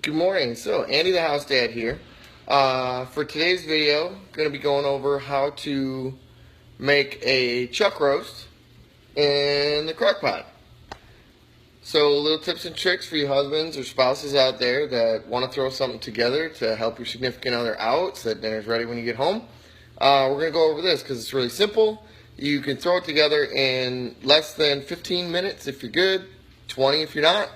Good morning. So, Andy the house dad here. For today's video, I'm going to be going over how to make a chuck roast in the crock pot. So, little tips and tricks for you husbands or spouses out there that want to throw something together to help your significant other out so that dinner's ready when you get home. We're going to go over this because it's really simple. You can throw it together in less than 15 minutes if you're good, 20 if you're not.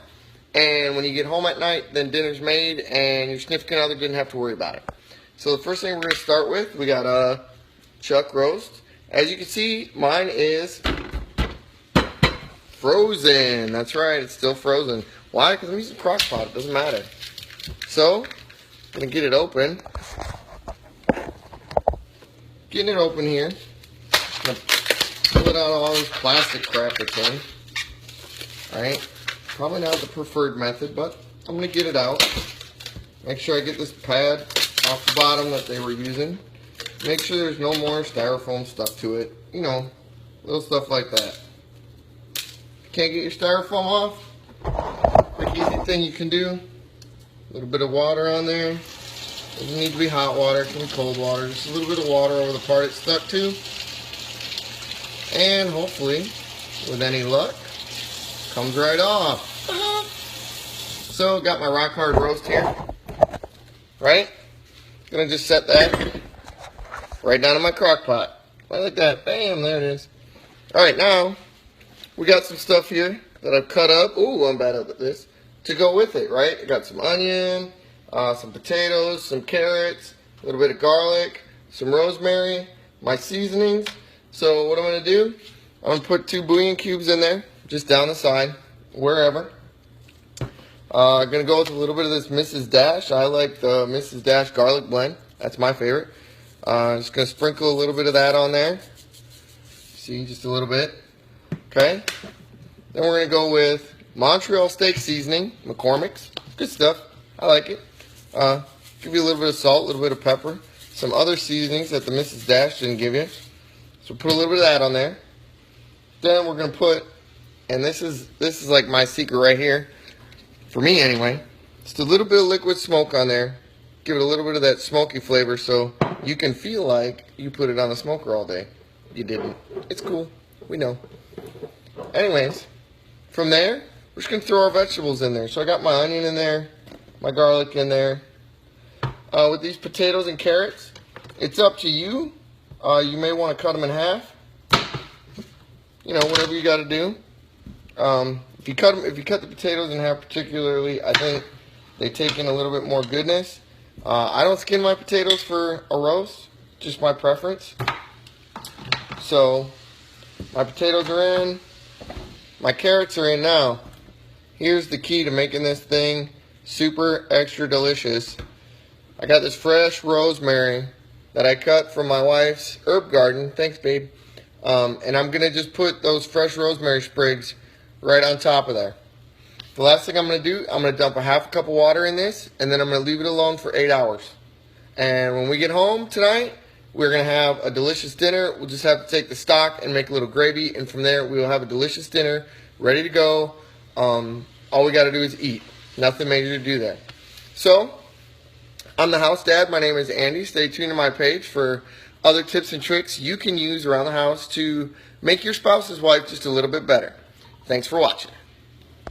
And when you get home at night, then dinner's made and your significant other didn't have to worry about it. So the first thing we're going to start with, we got a chuck roast. As you can see, mine is frozen. That's right, it's still frozen. Why? Because I'm using crock pot. It doesn't matter. So, I'm going to get it open. Getting it open here. I'm going to pull it out of all this plastic crap that's in. Alright. Probably not the preferred method, but I'm going to get it out. Make sure I get this pad off the bottom that they were using. Make sure there's no more styrofoam stuck to it. You know, little stuff like that. If you can't get your styrofoam off, quick easy thing you can do. A little bit of water on there. Doesn't need to be hot water, it can be cold water. Just a little bit of water over the part it's stuck to. And hopefully, with any luck, comes right off. So, got my rock hard roast here. Right? Gonna just set that right down in my crock pot. Like that. Bam, there it is. Alright, now we got some stuff here that I've cut up. Ooh, I'm bad at this. To go with it, right? I got some onion, some potatoes, some carrots, a little bit of garlic, some rosemary, my seasonings. So, what I'm gonna do, I'm gonna put 2 bunion cubes in there. Just down the side, wherever. Gonna go with a little bit of this Mrs. Dash. I like the Mrs. Dash garlic blend. That's my favorite. Just gonna sprinkle a little bit of that on there. See, just a little bit. Okay. Then we're gonna go with Montreal Steak seasoning, McCormick's. Good stuff. I like it. Give you a little bit of salt, a little bit of pepper, some other seasonings that the Mrs. Dash didn't give you. So put a little bit of that on there. Then we're gonna put, and this is like my secret right here, for me anyway, just a little bit of liquid smoke on there. Give it a little bit of that smoky flavor so you can feel like you put it on the smoker all day. You didn't. It's cool. We know. Anyways, from there, we're just going to throw our vegetables in there. So I got my onion in there, my garlic in there. With these potatoes and carrots, it's up to you. You may want to cut them in half. You know, whatever you got to do. If you cut the potatoes in half particularly, I think they take in a little bit more goodness. I don't skin my potatoes for a roast, just my preference. So, my potatoes are in, my carrots are in now. Here's the key to making this thing super extra delicious. I got this fresh rosemary that I cut from my wife's herb garden. Thanks, babe. And I'm going to just put those fresh rosemary sprigs right on top of there. The last thing I'm going to do, I'm going to dump a half cup of water in this, and then I'm going to leave it alone for 8 hours. And when we get home tonight, we're going to have a delicious dinner. We'll just have to take the stock and make a little gravy, and from there we will have a delicious dinner ready to go. All we got to do is eat. Nothing major to do there. So, I'm the house dad. My name is Andy. Stay tuned to my page for other tips and tricks you can use around the house to make your spouse's life just a little bit better. Thanks for watching.